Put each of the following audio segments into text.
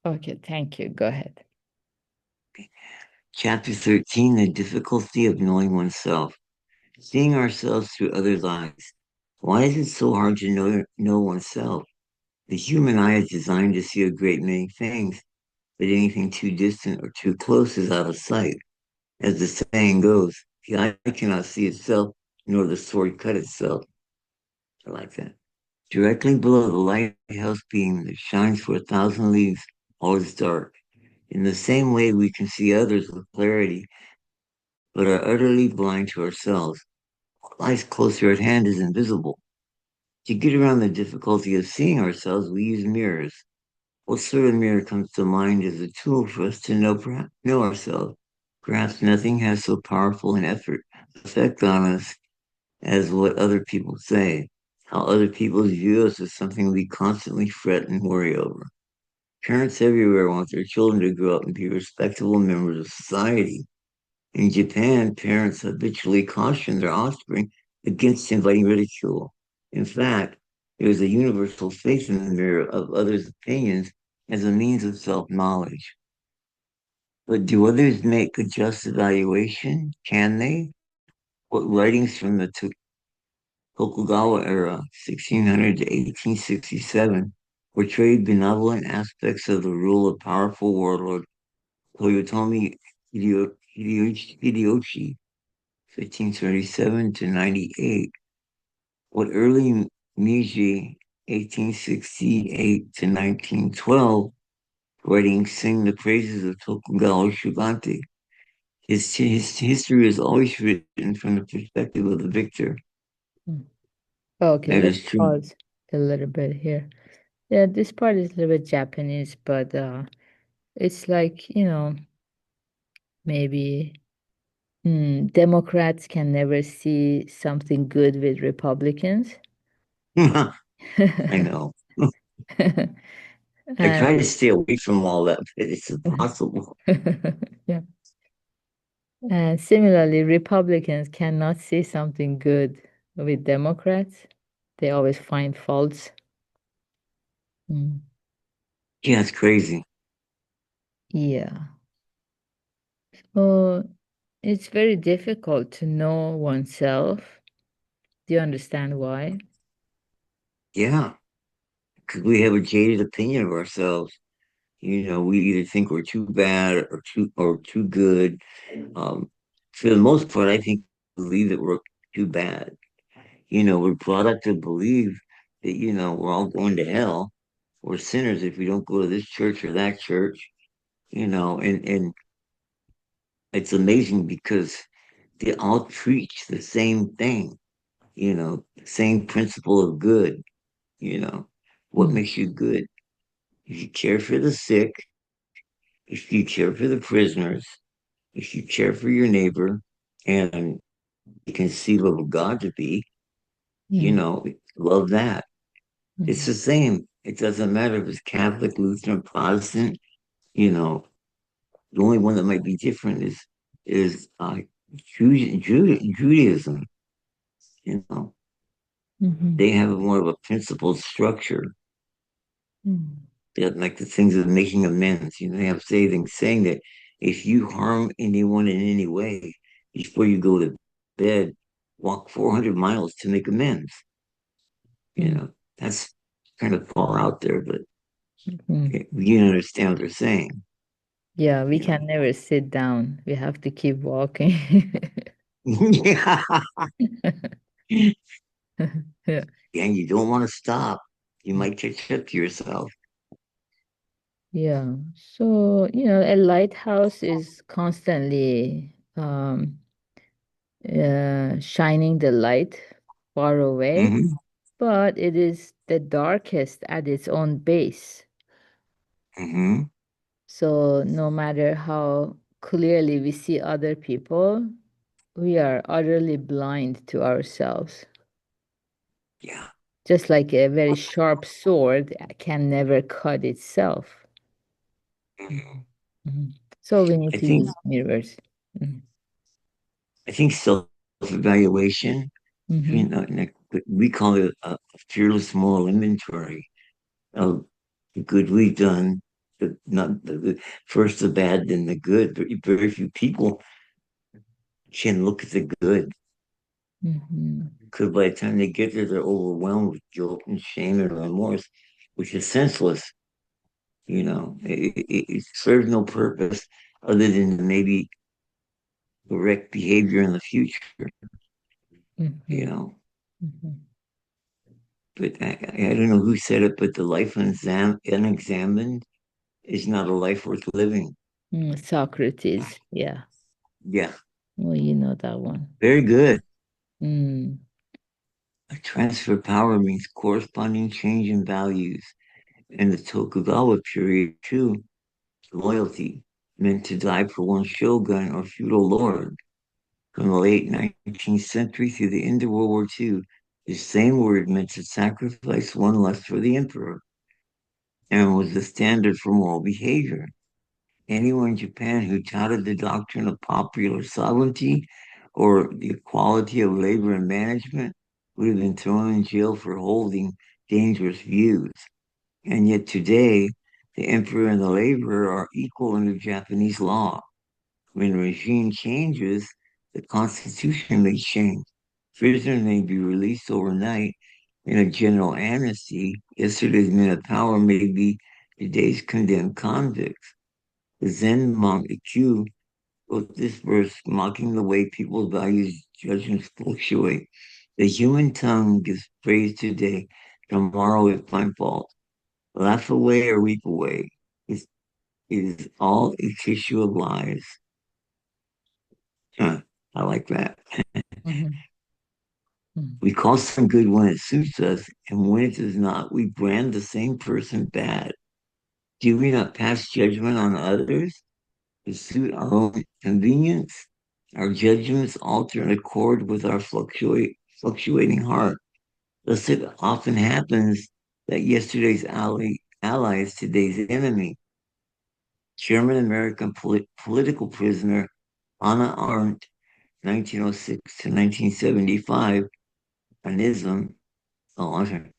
Okay, thank you. Go ahead. Chapter 13: The Difficulty of Knowing Oneself. Seeing ourselves through others' eyes. Why is it so hard to know oneself? The human eye is designed to see a great many things, but anything too distant or too close is out of sight. As the saying goes, the eye cannot see itself, nor the sword cut itself. I like that. Directly below the lighthouse beam that shines for 1,000 leagues, all is dark. In the same way, we can see others with clarity, but are utterly blind to ourselves. What lies closer at hand is invisible. To get around the difficulty of seeing ourselves, we use mirrors. What sort of mirror comes to mind as a tool for us to know ourselves? Perhaps nothing has so powerful an effect on us as what other people say. How other people view us is something we constantly fret and worry over. Parents everywhere want their children to grow up and be respectable members of society. In Japan, parents habitually caution their offspring against inviting ridicule. In fact, there is a universal faith in the mirror of others' opinions as a means of self-knowledge. But do others make a just evaluation? Can they? What writings from the Tokugawa era, 1600 to 1867, portrayed benevolent aspects of the rule of powerful warlord Toyotomi Hideyoshi, 1537 to 98. What early Meiji, 1868 to 1912, writings sing the praises of Tokugawa Shuganti. His history is always written from the perspective of the victor. Mm. Okay, That let's is true. pause a little bit here. Yeah, this part is a little bit Japanese, but it's like, maybe Democrats can never see something good with Republicans. I know. I And try to stay away from all that, but it's impossible. yeah. And similarly, Republicans cannot see something good with Democrats. They always find faults. Mm. Yeah, it's crazy. Yeah. So it's very difficult to know oneself. Do you understand why? Yeah, because we have a jaded opinion of ourselves. We either think we're too bad or too good. Um, for the most part, I think we believe that we're too bad. We're brought up to believe that, we're all going to hell. We're sinners if we don't go to this church or that church, and it's amazing because they all preach the same thing, the same principle of good, you know, what Mm. makes you good? If you care for the sick, if you care for the prisoners, if you care for your neighbor, and you conceive of a God to be, Mm. love that. It's Mm. the same. It doesn't matter if it's Catholic, Lutheran, Protestant, you know, the only one that might be different is Judaism. You know, Mhm. they have more of a principled structure. Mm. Like the things of making amends. They have saying that if you harm anyone in any way before you go to bed, walk 400 miles to make amends. Mm. That's kind of far out there, but Mm. you understand what they're saying. Yeah, we You know, can never sit down. We have to keep walking. yeah, Yeah. and you don't want to stop. You Mm. might catch up to yourself. Yeah. So, a lighthouse is constantly shining the light far away, Hmm. but it is the darkest at its own base. Hmm. So, no matter how clearly we see other people, we are utterly blind to ourselves. Yeah. Just like a very sharp sword can never cut itself. Mhm. Mhm. So we need I to think use mirrors. Mhm. I think self-evaluation, Mhm. like, we call it a fearless moral inventory of the good we've done, not first the bad, then the good. Very few people can look at the good. Mm-hmm. Because by the time they get there, they're overwhelmed with guilt and shame and remorse, which is senseless. It serves no purpose other than maybe correct behavior in the future. You Mm-hmm. know, Mm-hmm. but I don't know who said it, but the life unexamined is not a life worth living. Socrates. Yeah. Yeah, Well, you know that one. very good. Mm. A transfer of power means corresponding change in values. In the Tokugawa period, too, loyalty meant to die for one shogun or feudal lord. From the late 19th century through the end of World War II, the same word meant to sacrifice one lust for the emperor and was the standard for moral behavior. Anyone in Japan who touted the doctrine of popular sovereignty or the equality of labor and management would have been thrown in jail for holding dangerous views. And yet today, the emperor and the laborer are equal under Japanese law. When the regime changes, the constitution may change. Prisoners may be released overnight in a general amnesty. Yesterday's men of power may be today's condemned convicts. The Zen monk Q wrote this verse mocking the way people's values judgments fluctuate. The human tongue gives praise today, tomorrow it finds fault. Laugh away or weep away. It is all a tissue of lies. Huh, I like that. Mm-hmm. We call some good when it suits us, and when it does not, we brand the same person bad. Do we not pass judgment on others to suit our own convenience? Our judgments alter in accord with our fluctuating heart. Thus, it often happens that yesterday's ally is today's enemy. German American political prisoner Anna Arendt, 1906 to 1975, an ism, oh, I'm sorry,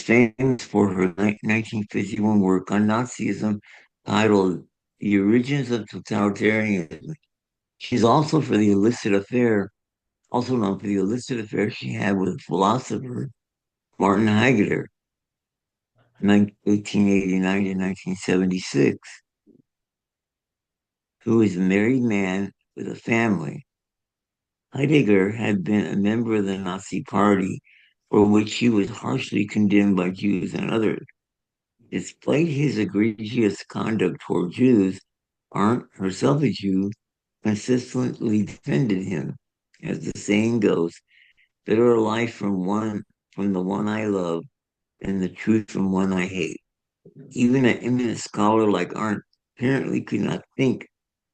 famous for her 1951 work on Nazism titled The Origins of Totalitarianism. She's also for the illicit affair, also known for the illicit affair she had with philosopher Martin Heidegger, 1889 to 1976, who is a married man with a family. Heidegger had been a member of the Nazi Party, for which he was harshly condemned by Jews and others. Despite his egregious conduct toward Jews, Arndt, herself a Jew, consistently defended him. As the saying goes, better a lie from the one I love than the truth from one I hate. Even an eminent scholar like Arndt apparently could not think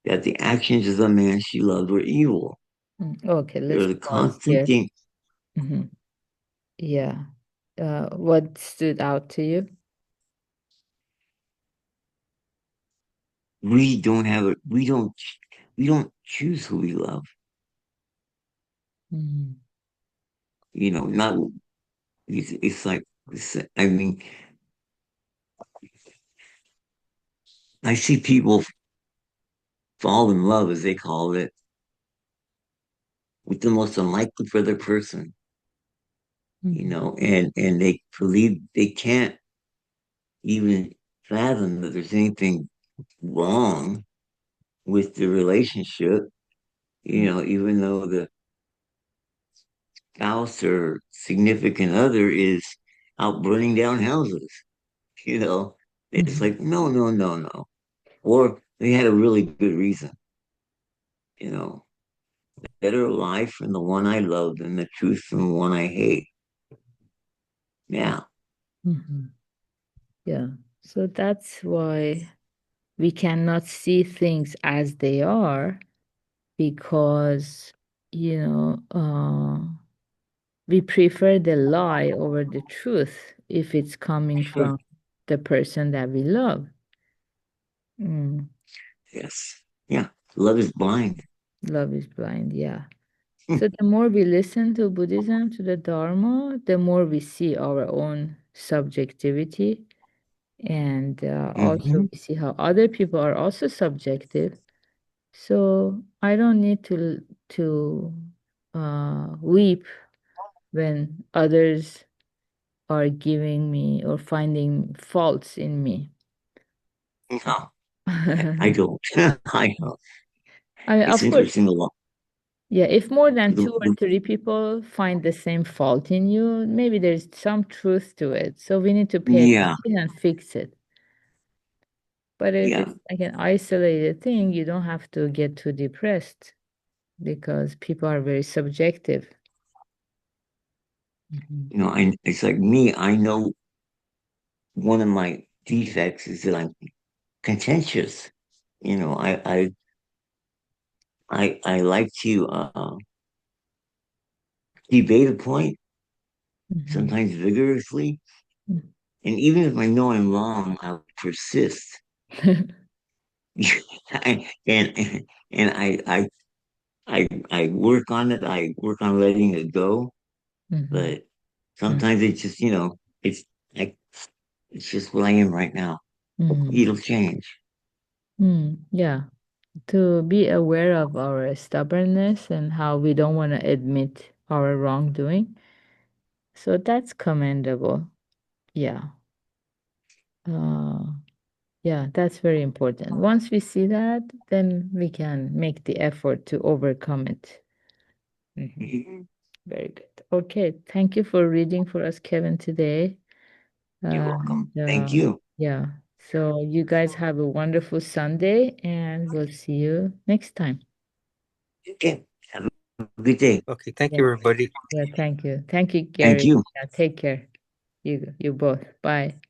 that the actions of the man she loved were evil. Okay, There let's was a pause constant here. thing. Mm-hmm. Yeah. What stood out to you? We don't have it. We don't choose who we love. Mm-hmm. Not it's like I mean, I see people fall in love, as they call it, with the most unlikely for their person, and they believe they can't even fathom that there's anything wrong with the relationship, even though the spouse or significant other is out burning down houses, you know. It's Mm-hmm. like, no, no, no, no. Or they had a really good reason, you know. Better life from the one I love than the truth from the one I hate. Yeah, Mm-hmm. Yeah. So that's why we cannot see things as they are because, you know, we prefer the lie over the truth if it's coming sure. from the person that we love. Mm. Yes. Yeah. Love is blind. Love is blind, yeah. So the more we listen to Buddhism, to the Dharma, the more we see our own subjectivity And also, Mm-hmm. we see how other people are also subjective. So I don't need to weep when others are giving me or finding faults in me. No, I I don't. I don't. mean, It's of course, interesting a lot. yeah, if more than The, two or the, three people find the same fault in you, maybe there's some truth to it. So we need to pay yeah, attention and fix it. But if yeah. it's like an isolated thing, you don't have to get too depressed because people are very subjective. Mhm. It's like me. I know one of my defects is that I'm contentious. You know, I like to debate a point, Mhm. sometimes vigorously, and even if I know I'm wrong, I'll persist. and and I work on it. I work on letting it go, Mhm. but sometimes it's just it's like it's just what I am right now. Mhm. It'll change. Yeah, to be aware of our stubbornness and how we don't want to admit our wrongdoing. So that's commendable. Yeah. Uh, yeah, that's very important. Once we see that, then we can make the effort to overcome it. Mhm. Mhm. Very good. Okay, thank you for reading for us, Kevin, today. You're And welcome. Thank you. yeah, so you guys have a wonderful Sunday, and we'll see you next time. Okay. Have a good day. Okay, thank Yeah, you, everybody. yeah, thank you. Thank you, Thank Gary. you. Yeah, take care. You both. Bye.